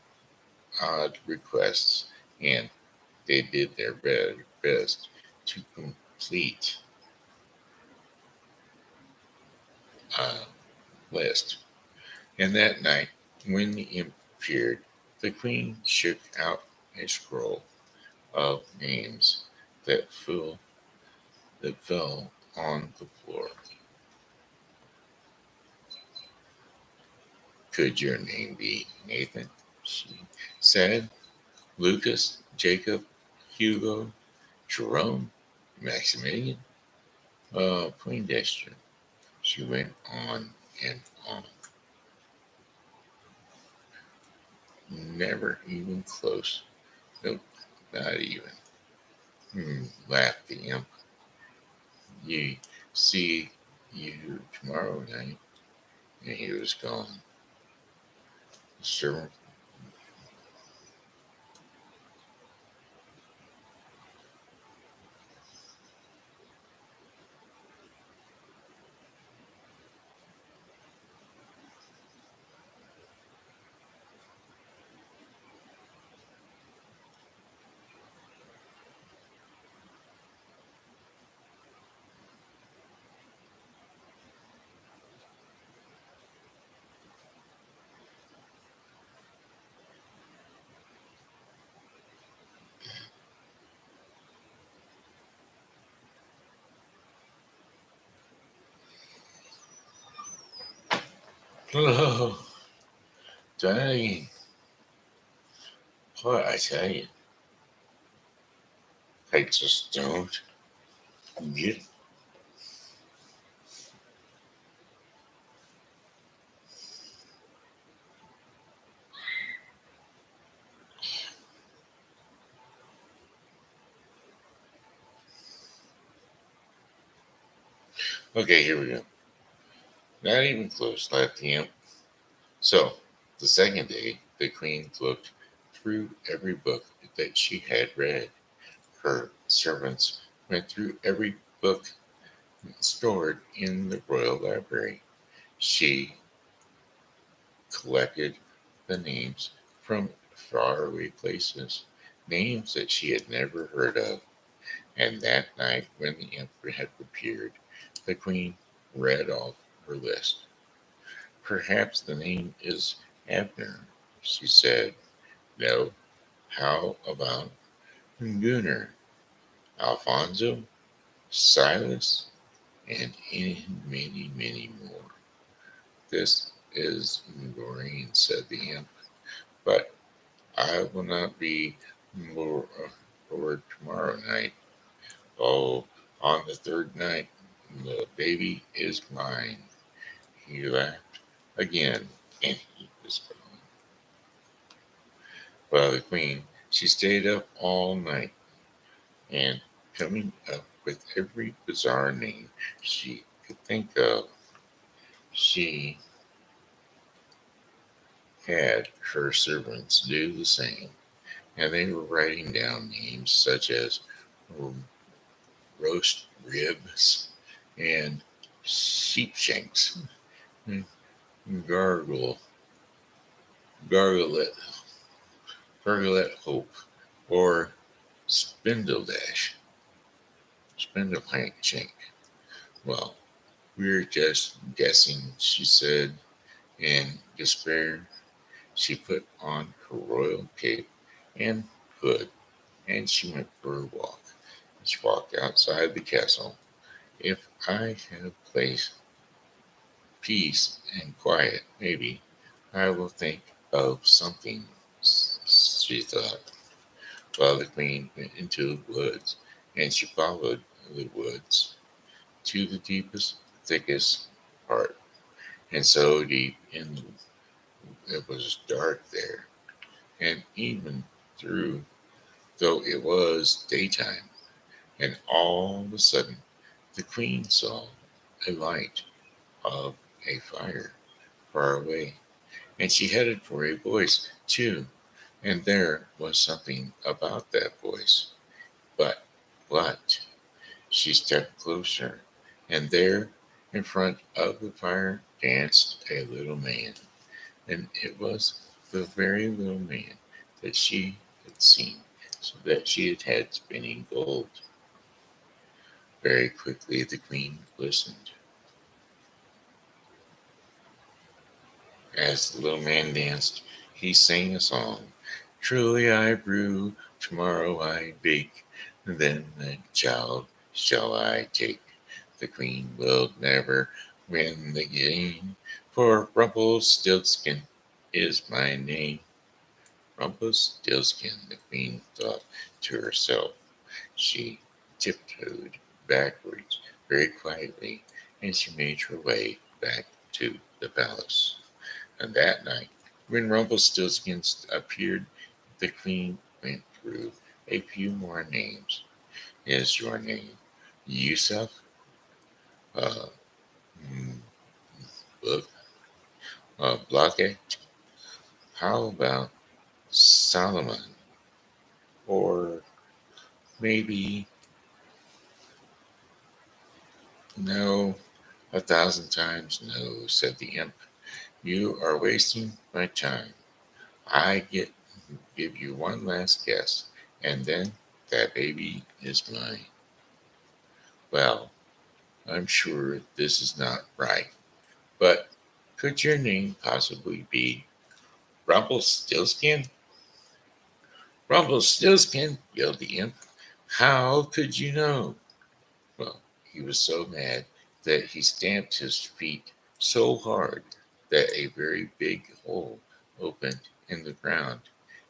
odd requests, and they did their best to complete a list. And that night, when the imp appeared, the queen shook out a scroll of names that fell on the floor. Could your name be Nathan? She said. Lucas, Jacob, Hugo, Jerome, Maximilian, Poindexter. She went on and on. Never even close. Nope, not even. Laughed the imp. You see you tomorrow night. And he was gone. The servant. Oh, Daddy. Boy, I tell you, I just don't get Okay, here we go. Not even close, laughed the imp. So, the second day, the queen looked through every book that she had read. Her servants went through every book stored in the royal library. She collected the names from faraway places, names that she had never heard of. And that night, when the emperor had appeared, the queen read off her list. Perhaps the name is Abner, she said. No, how about Gunnar, Alfonso, Silas, and many, many more? This is Lorraine, said the imp, but I will not be more bored tomorrow night. Oh, on the third night, the baby is mine. He laughed again, and he was gone. Well, the queen, she stayed up all night and coming up with every bizarre name she could think of. She had her servants do the same, and they were writing down names such as roast ribs and sheepshanks, gargle, garglet, garglet hope, or spindle dash, spindle shank. Well, we're just guessing, she said in despair. She put on her royal cape and hood, and she went for a walk. She walked outside the castle. If I had place, peace, and quiet, maybe I will think of something, she thought. Well, the queen went into the woods, and she followed the woods to the deepest, thickest part. And so deep in it was dark there, and even through though it was daytime, and all of a sudden the queen saw a light of a fire far away, and she headed for a voice too, and there was something about that voice. But what? She stepped closer, and there in front of the fire danced a little man, and it was the very little man that she had seen, so that she had had spinning gold. Very quickly the queen listened. As the little man danced, he sang a song. Truly I brew, tomorrow I bake, then the child shall I take. The queen will never win the game, for Rumpelstiltskin is my name. Rumpelstiltskin, the queen thought to herself. She tiptoed backwards very quietly, and she made her way back to the palace. And that night, when Rumpelstiltskin appeared, the queen went through a few more names. Is your name Yusuf? Uh, mm, Bl- Blockett? How about Solomon? Or maybe no, 1,000 times no, said the imp. You are wasting my time. I give you one last guess, and then that baby is mine. Well, I'm sure this is not right, but could your name possibly be Rumpelstiltskin? Rumpelstiltskin, yelled the imp. How could you know? Well, he was so mad that he stamped his feet so hard that a very big hole opened in the ground,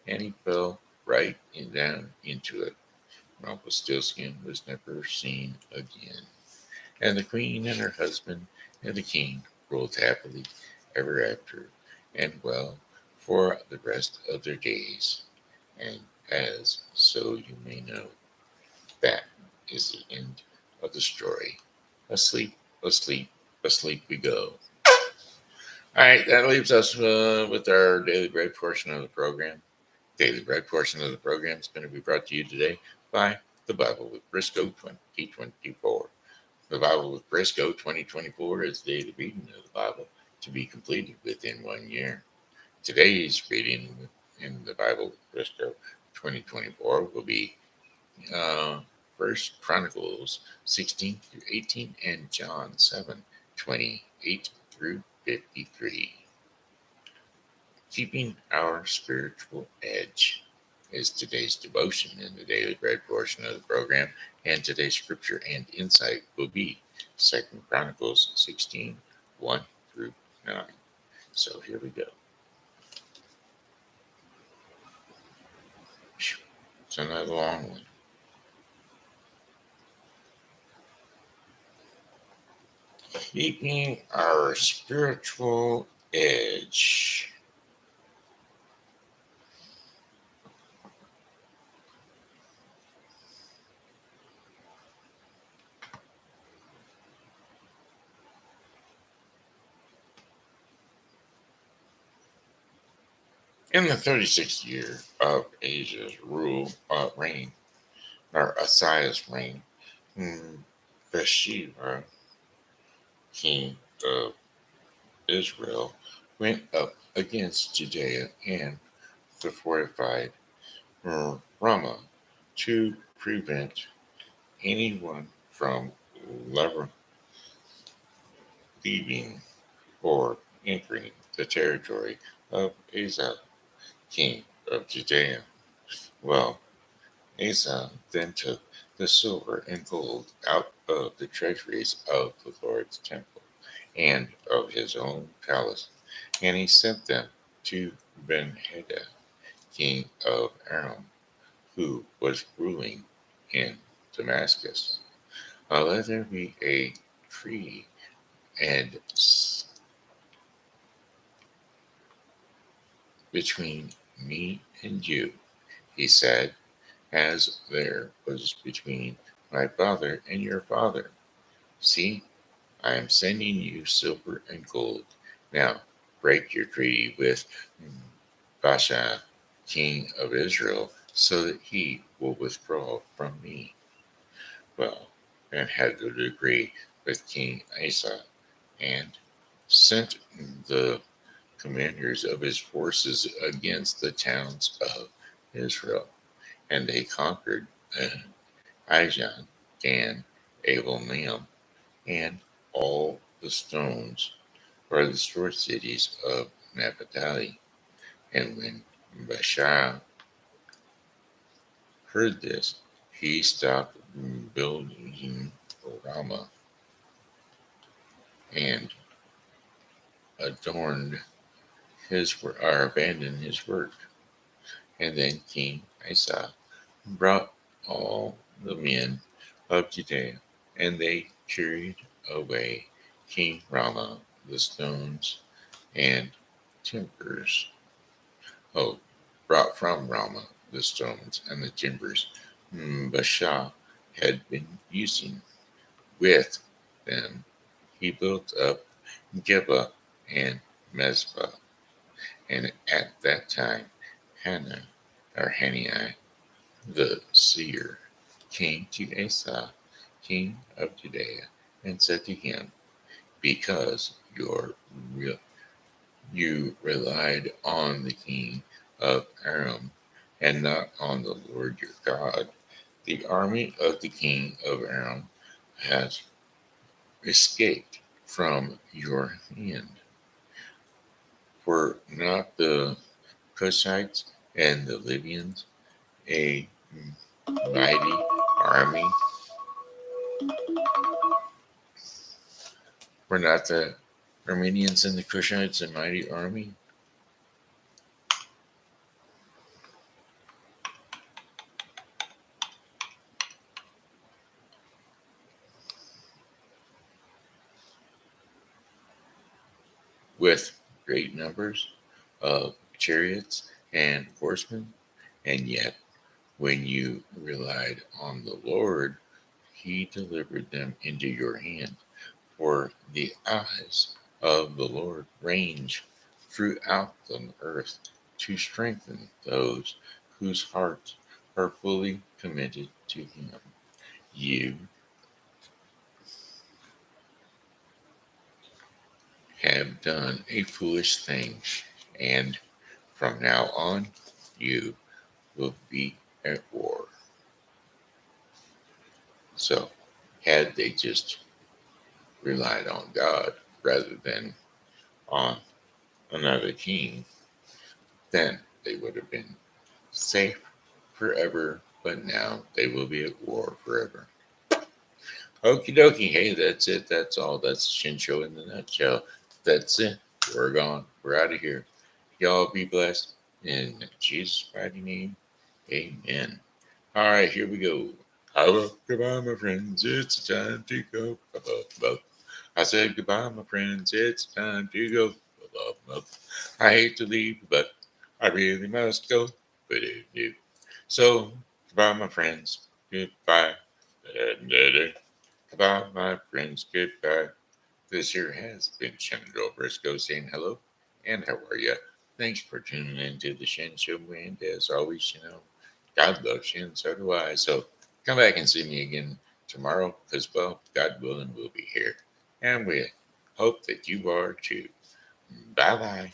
and he fell right down into it. Rumpelstiltskin was never seen again, and the queen and her husband and the king ruled happily ever after, and well for the rest of their days. And as so you may know, that is the end of the story. Asleep asleep we go. All right, that leaves us with our daily bread portion of the program. Daily bread portion of the program is going to be brought to you today by the Bible with Briscoe 2024. The Bible with Briscoe 2024 is the daily reading of the Bible to be completed within 1 year. Today's reading in the Bible with Briscoe 2024 will be First Chronicles 16 through 18 and John 7 28 through 53. Keeping our spiritual edge is today's devotion in the daily bread portion of the program, and today's scripture and insight will be 2 Chronicles 16 1 through 9. So here we go. It's another long one. Keeping our spiritual edge. In the 36th year of Asia's reign, or Asiah's reign, Bathsheba, king of Israel, went up against Judea and the fortified Ramah to prevent anyone from leaving or entering the territory of Asa, king of Judea. Well, Asa then took the silver and gold out of the treasuries of the Lord's temple and of his own palace, and he sent them to Ben-Hadad, king of Aram, who was ruling in Damascus. Let there be a treaty and between me and you, he said, as there was between my father and your father. See, I am sending you silver and gold. Now break your treaty with Baasha, king of Israel, so that he will withdraw from me. Well, Ben had to agree with King Asa and sent the commanders of his forces against the towns of Israel, and they conquered Ijon, Dan, Abel, Maam, and all the stones or the store cities of Naphtali. And when Baasha heard this, he stopped building Ramah and adorned abandoned his work. And then King Asa brought all the men of Judea, and they carried away King Ramah, the stones and timbers. Oh, brought from Ramah the stones and the timbers Baasha had been using. With them, he built up Geba and Mezbah, and at that time, Hanani, the seer, came to Asa, king of Judea, and said to him, because you relied on the king of Aram and not on the Lord your God, the army of the king of Aram has escaped from your hand. Were not the Cushites and the Libyans a mighty army? Were not the Armenians and the Cushites a mighty army? With great numbers of chariots and horsemen, and yet when you relied on the Lord, he delivered them into your hand. For the eyes of the Lord range throughout the earth to strengthen those whose hearts are fully committed to Him. You have done a foolish thing, and from now on you will be at war. So, had they just relied on God rather than on another king, then they would have been safe forever, but now they will be at war forever. Okie dokie. Hey, that's it. That's all. That's the Shin Show in the nutshell. That's it. We're gone. We're out of here. Y'all be blessed. In Jesus' mighty name, amen. All right, here we go. Hello, goodbye, my friends. It's time to go. I said goodbye, my friends. It's time to go. I hate to leave, but I really must go. But it do. So, goodbye, my friends. Goodbye. Goodbye, my friends. Goodbye. This here has been Shenandoah Briscoe saying hello and how are you? Thanks for tuning in to the Shen Show, and as always, God loves you, and so do I. So come back and see me again tomorrow, because, well, God willing, we'll be here. And we hope that you are too. Bye bye.